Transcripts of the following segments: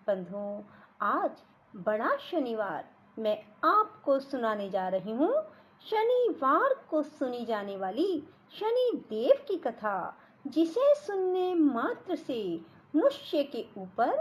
बंधुओं, आज बड़ा शनिवार मैं आपको सुनाने जा रही हूँ शनिवार को सुनी जाने वाली शनि देव की कथा, जिसे सुनने मात्र से मनुष्य के ऊपर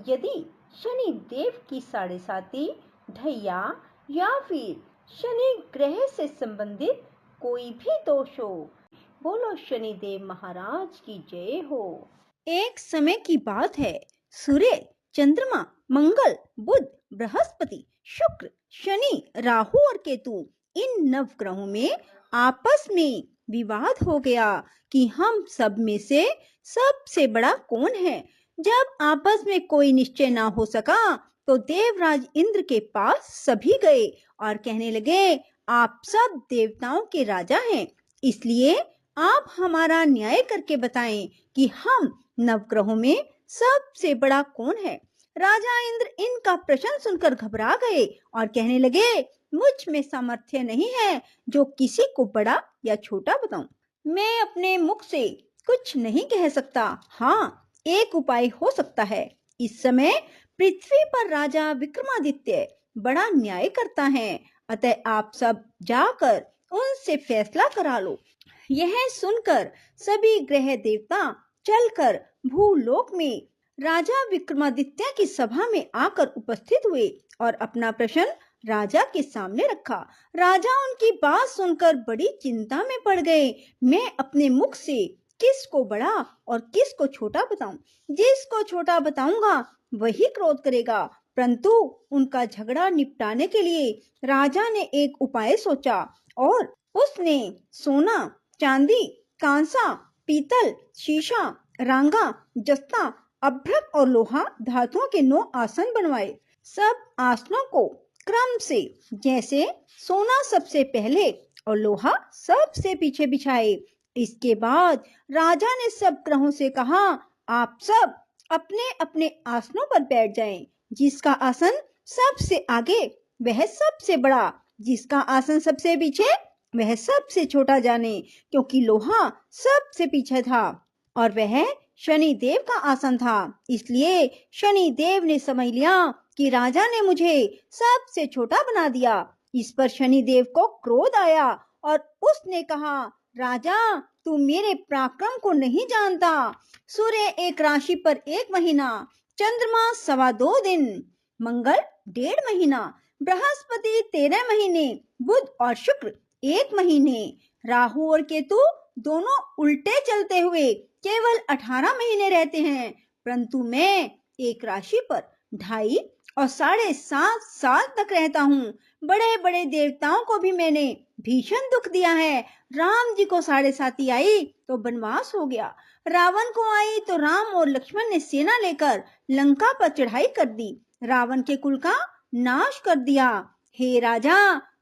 यदि शनि देव की साढ़ेसाती, ढैया या फिर शनि ग्रह से संबंधित कोई भी दोष हो, बोलो शनिदेव महाराज की जय हो। एक समय की बात है। सूर्य, चंद्रमा, मंगल, बुध, बृहस्पति, शुक्र, शनि, राहु और केतु, इन नवग्रहों में आपस में विवाद हो गया कि हम सब में से सबसे बड़ा कौन है। जब आपस में कोई निश्चय ना हो सका तो देवराज इंद्र के पास सभी गए और कहने लगे, आप सब देवताओं के राजा हैं, इसलिए आप हमारा न्याय करके बताएं कि हम नवग्रहों में सबसे बड़ा कौन है। राजा इंद्र इनका प्रश्न सुनकर घबरा गए और कहने लगे, मुझ में सामर्थ्य नहीं है जो किसी को बड़ा या छोटा बताऊं। मैं अपने मुख से कुछ नहीं कह सकता। हाँ, एक उपाय हो सकता है। इस समय पृथ्वी पर राजा विक्रमादित्य बड़ा न्याय करता है, अतः आप सब जाकर उनसे फैसला करा लो। यह सुनकर सभी ग्रह देवता चलकर भूलोक में राजा विक्रमादित्य की सभा में आकर उपस्थित हुए और अपना प्रश्न राजा के सामने रखा। राजा उनकी बात सुनकर बड़ी चिंता में पड़ गए। मैं अपने मुख से किसको बड़ा और किसको छोटा बताऊं? जिसको छोटा बताऊंगा वही क्रोध करेगा। परंतु उनका झगड़ा निपटाने के लिए राजा ने एक उपाय सोचा और उसने सोना, चांदी, कांसा, पीतल, शीशा, रांगा, जस्ता, अभ्रक और लोहा धातुओं के 9 आसन बनवाए। सब आसनों को क्रम से, जैसे सोना सबसे पहले और लोहा सबसे पीछे बिछाए। इसके बाद राजा ने सब ग्रहों से कहा, आप सब अपने अपने आसनों पर बैठ जाएं। जिसका आसन सबसे आगे वह सबसे बड़ा, जिसका आसन सबसे पीछे वह सबसे छोटा जाने, क्योंकि लोहा सबसे पीछे था और वह शनि देव का आसन था। इसलिए शनि देव ने समझ लिया कि राजा ने मुझे सबसे छोटा बना दिया। इस पर शनि देव को क्रोध आया और उसने कहा, राजा तू मेरे पराक्रम को नहीं जानता। सूर्य एक राशि पर 1 महीना, चंद्रमा 2.25 दिन, मंगल 1.5 महीना, बृहस्पति 13 महीने, बुध और शुक्र 1 महीने, राहु और केतु दोनों उल्टे चलते हुए केवल 18 महीने रहते हैं। परंतु मैं एक राशि पर 2.5 और 7.5 साल तक रहता हूँ। बड़े बड़े देवताओं को भी मैंने भीषण दुख दिया है। राम जी को 7.5 आई तो वनवास हो गया। रावण को आई तो राम और लक्ष्मण ने सेना लेकर लंका पर चढ़ाई कर दी, रावण के कुल का नाश कर दिया। हे राजा,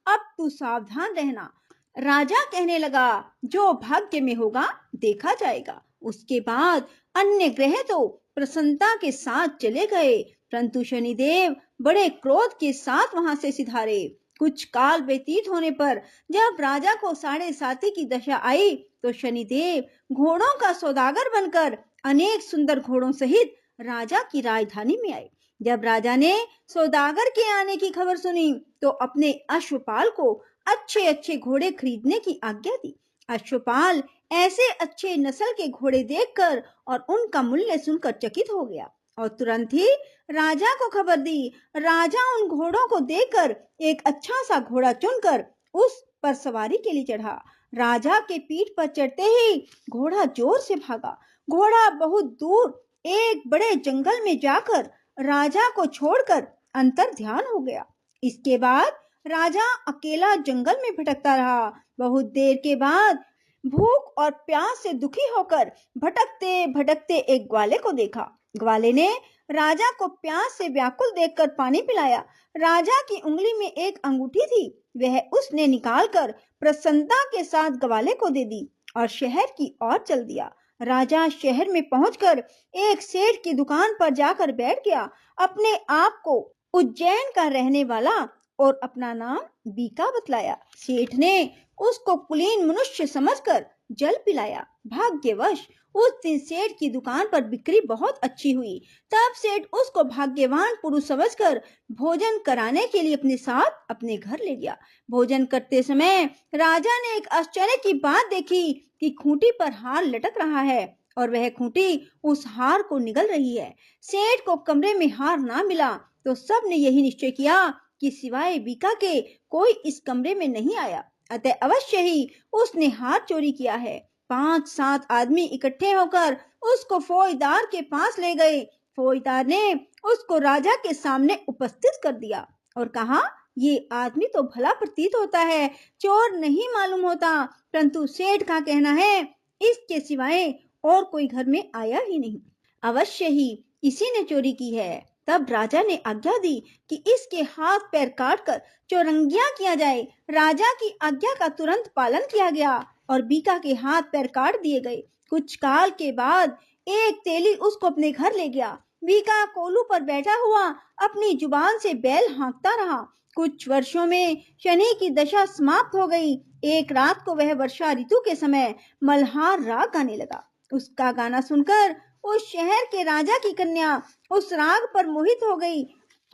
अब तू सावधान रहना। राजा कहने लगा, जो भाग्य में होगा देखा जाएगा। उसके बाद अन्य ग्रह तो प्रसन्नता के साथ चले गए, परंतु शनिदेव बड़े क्रोध के साथ वहां से सिधारे। कुछ काल व्यतीत होने पर जब राजा को 7.5 की दशा आई तो शनिदेव घोड़ों का सौदागर बनकर अनेक सुंदर घोड़ों सहित राजा की राजधानी में आए। जब राजा ने सौदागर के आने की खबर सुनी तो अपने अश्वपाल को अच्छे अच्छे घोड़े खरीदने की आज्ञा दी। अश्वपाल ऐसे अच्छे नस्ल के घोड़े देखकर और उनका मूल्य सुनकर चकित हो गया और तुरंत ही राजा को खबर दी। राजा उन घोड़ों को देखकर एक अच्छा सा घोड़ा चुनकर उस पर सवारी के लिए चढ़ा। राजा के पीठ पर चढ़ते ही घोड़ा जोर से भागा। घोड़ा बहुत दूर एक बड़े जंगल में जाकर राजा को छोड़कर अंतर ध्यान हो गया। इसके बाद राजा अकेला जंगल में भटकता रहा। बहुत देर के बाद भूख और प्यास से दुखी होकर भटकते भटकते एक ग्वाले को देखा। ग्वाले ने राजा को प्यास से व्याकुल देखकर पानी पिलाया। राजा की उंगली में एक अंगूठी थी, वह उसने निकालकर प्रसन्नता के साथ ग्वाले को दे दी और शहर की ओर चल दिया। राजा शहर में पहुंचकर एक सेठ की दुकान पर जाकर बैठ गया। अपने आप को उज्जैन का रहने वाला और अपना नाम बीका बतलाया। सेठ ने उसको कुलीन मनुष्य समझकर जल पिलाया। भाग्यवश उस दिन सेठ की दुकान पर बिक्री बहुत अच्छी हुई। तब सेठ उसको भाग्यवान पुरुष समझकर भोजन कराने के लिए अपने साथ अपने घर ले गया। भोजन करते समय राजा ने एक आश्चर्य की बात देखी कि खूंटी पर हार लटक रहा है और वह खूंटी उस हार को निगल रही है। सेठ को कमरे में हार ना मिला तो सब ने यही निश्चय किया कि सिवाय बीका के कोई इस कमरे में नहीं आया, अतः अवश्य ही उसने हार चोरी किया है। 5-7 आदमी इकट्ठे होकर उसको फौजदार के पास ले गए। फौजदार ने उसको राजा के सामने उपस्थित कर दिया और कहा, ये आदमी तो भला प्रतीत होता है, चोर नहीं मालूम होता, परंतु सेठ का कहना है इसके सिवाय और कोई घर में आया ही नहीं, अवश्य ही इसी ने चोरी की है। तब राजा ने आज्ञा दी कि इसके हाथ पैर काटकर चौरंगिया किया जाए। राजा की आज्ञा का तुरंत पालन किया गया और बीका के हाथ पैर काट दिए गए। कुछ काल के बाद एक तेली उसको अपने घर ले गया। बीका कोलू पर बैठा हुआ अपनी जुबान से बैल हाँकता रहा। कुछ वर्षों में शनि की दशा समाप्त हो गई। एक रात को वह वर्षा ऋतु के समय मल्हार राग गाने लगा। उसका गाना सुनकर उस शहर के राजा की कन्या उस राग पर मोहित हो गई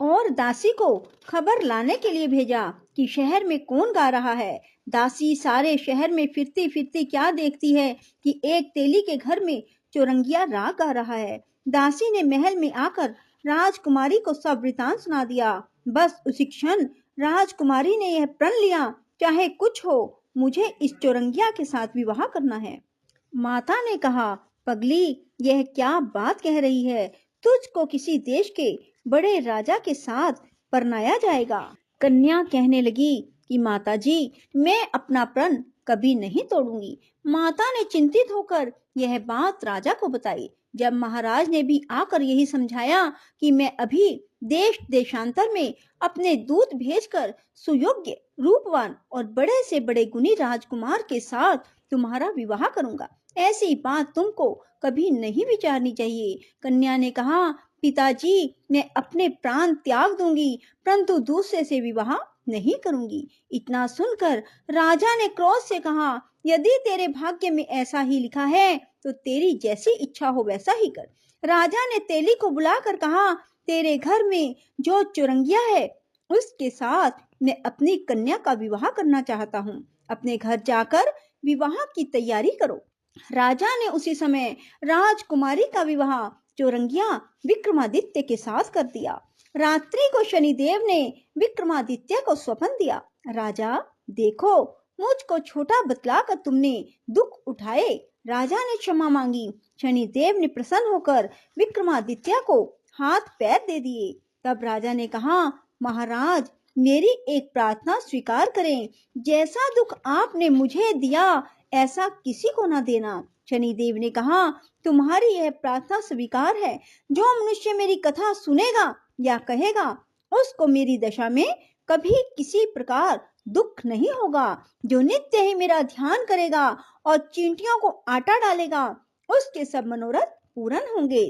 और दासी को खबर लाने के लिए भेजा कि शहर में कौन गा रहा है। दासी सारे शहर में फिरती फिरती क्या देखती है कि एक तेली के घर में चौरंगिया राग गा रहा है। दासी ने महल में आकर राजकुमारी को सब वृतांत सुना दिया। बस उसी क्षण राजकुमारी ने यह प्रण लिया, चाहे कुछ हो मुझे इस चौरंगिया के साथ विवाह करना है। माता ने कहा, पगली यह क्या बात कह रही है, तुझको किसी देश के बड़े राजा के साथ परनाया जाएगा। कन्या कहने लगी कि माताजी मैं अपना प्रण कभी नहीं तोड़ूंगी। माता ने चिंतित होकर यह बात राजा को बताई। जब महाराज ने भी आकर यही समझाया कि मैं अभी देश देशांतर में अपने दूत भेजकर सुयोग्य, रूपवान और बड़े से बड़े गुणी राजकुमार के साथ तुम्हारा विवाह करूंगा, ऐसी बात तुमको कभी नहीं विचारनी चाहिए। कन्या ने कहा, पिताजी मैं अपने प्राण त्याग दूंगी, परंतु दूसरे से विवाह नहीं करूंगी। इतना सुनकर राजा ने क्रोध से कहा, यदि तेरे भाग्य में ऐसा ही लिखा है तो तेरी जैसी इच्छा हो वैसा ही कर। राजा ने तेली को बुलाकर कहा, तेरे घर में जो चौरंगिया है उसके साथ मैं अपनी कन्या का विवाह करना चाहता हूँ। अपने घर जाकर विवाह की तैयारी करो। राजा ने उसी समय राजकुमारी का विवाह चौरंगिया विक्रमादित्य के साथ कर दिया। रात्रि को शनिदेव ने विक्रमादित्य को स्वप्न दिया, राजा देखो मुझको छोटा बतलाकर तुमने दुख उठाए। राजा ने क्षमा मांगी। शनिदेव ने प्रसन्न होकर विक्रमादित्य को हाथ पैर दे दिए। तब राजा ने कहा, महाराज मेरी एक प्रार्थना स्वीकार करें, जैसा दुख आपने मुझे दिया ऐसा किसी को न देना। शनिदेव ने कहा, तुम्हारी यह प्रार्थना स्वीकार है। जो मनुष्य मेरी कथा सुनेगा या कहेगा उसको मेरी दशा में कभी किसी प्रकार दुख नहीं होगा। जो नित्य ही मेरा ध्यान करेगा और चींटियों को आटा डालेगा उसके सब मनोरथ पूर्ण होंगे।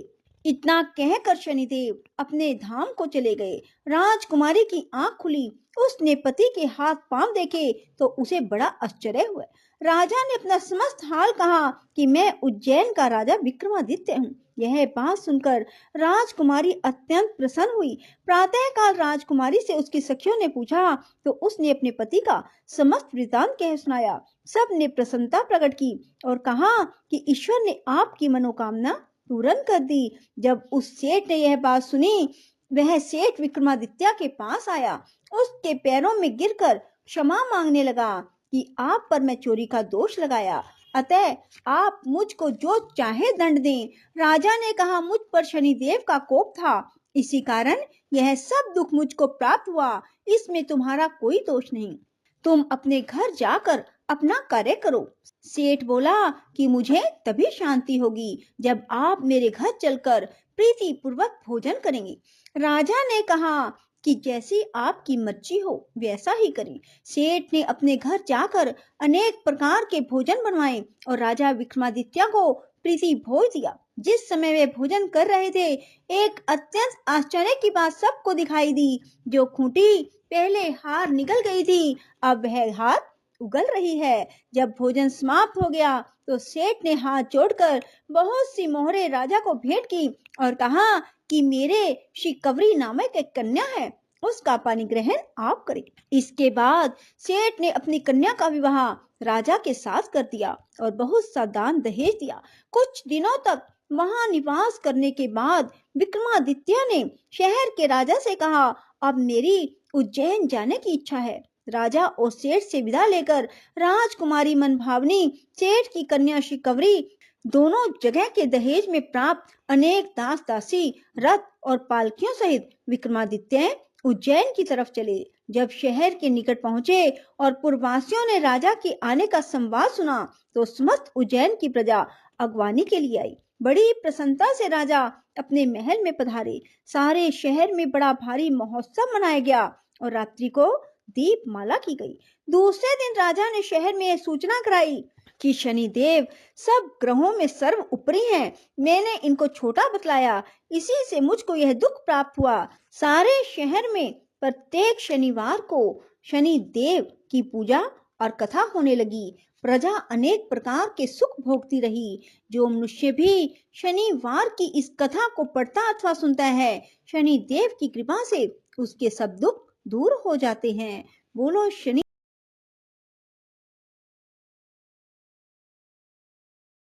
इतना कहकर शनिदेव अपने धाम को चले गए। राजकुमारी की आंख खुली, उसने पति के हाथ पांव देखे तो उसे बड़ा आश्चर्य हुआ। राजा ने अपना समस्त हाल कहा कि मैं उज्जैन का राजा विक्रमादित्य हूँ। यह बात सुनकर राजकुमारी अत्यंत प्रसन्न हुई। प्रातःकाल राजकुमारी से उसकी सखियों ने पूछा तो उसने अपने पति का समस्त वृतांत कह सुनाया। सब ने प्रसन्नता प्रकट की और कहा कि ईश्वर ने आपकी मनोकामना पूर्ण कर दी। जब उस सेठ ने यह बात सुनी, वह सेठ विक्रमादित्य के पास आया, उसके पैरों में गिरकर क्षमा मांगने लगा कि आप पर मैं चोरी का दोष लगाया, अतः आप मुझको जो चाहे दंड दें। राजा ने कहा, मुझ पर शनिदेव का कोप था, इसी कारण यह सब दुख मुझको प्राप्त हुआ, इसमें तुम्हारा कोई दोष नहीं। तुम अपने घर जाकर अपना कार्य करो। सेठ बोला कि मुझे तभी शांति होगी जब आप मेरे घर चलकर प्रीति पूर्वक भोजन करेंगे। राजा ने कहा कि जैसी आपकी मर्जी हो वैसा ही करें। सेठ ने अपने घर जाकर अनेक प्रकार के भोजन बनवाए और राजा विक्रमादित्य को प्रीति भोज दिया। जिस समय वे भोजन कर रहे थे, एक अत्यंत आश्चर्य की बात सबको दिखाई दी। जो खूंटी पहले हार निकल गई थी, अब वह हार उगल रही है। जब भोजन समाप्त हो गया तो सेठ ने हाथ जोड़कर बहुत सी मोहरे राजा को भेंट की और कहा कि मेरे शिकवरी नामक एक कन्या है, उसका पानी ग्रहण आप करें। इसके बाद सेठ ने अपनी कन्या का विवाह राजा के साथ कर दिया और बहुत सा दान दहेज दिया। कुछ दिनों तक वहां निवास करने के बाद विक्रमादित्य ने शहर के राजा से कहा, अब मेरी उज्जैन जाने की इच्छा है। राजा और सेठ से विदा लेकर राजकुमारी मनभावनी, सेठ की कन्या शिकवरी दोनों जगह के दहेज में प्राप्त अनेक दास दासी, रथ और पालकियों सहित विक्रमादित्य उज्जैन की तरफ चले। जब शहर के निकट पहुंचे और पुरवासियों ने राजा के आने का संवाद सुना तो समस्त उज्जैन की प्रजा अगवानी के लिए आई। बड़ी प्रसन्नता से राजा अपने महल में पधारे। सारे शहर में बड़ा भारी महोत्सव मनाया गया और रात्रि को दीपमाला की गई। दूसरे दिन राजा ने शहर में यह सूचना कराई कि शनिदेव सब ग्रहों में सर्व ऊपरी हैं। मैंने इनको छोटा बतलाया, इसी से मुझको यह दुख प्राप्त हुआ। सारे शहर में प्रत्येक शनिवार को शनि देव की पूजा और कथा होने लगी। प्रजा अनेक प्रकार के सुख भोगती रही। जो मनुष्य भी शनिवार की इस कथा को पढ़ता अथवा सुनता है, शनि देव की कृपा से उसके सब दुख दूर हो जाते हैं। बोलो शनि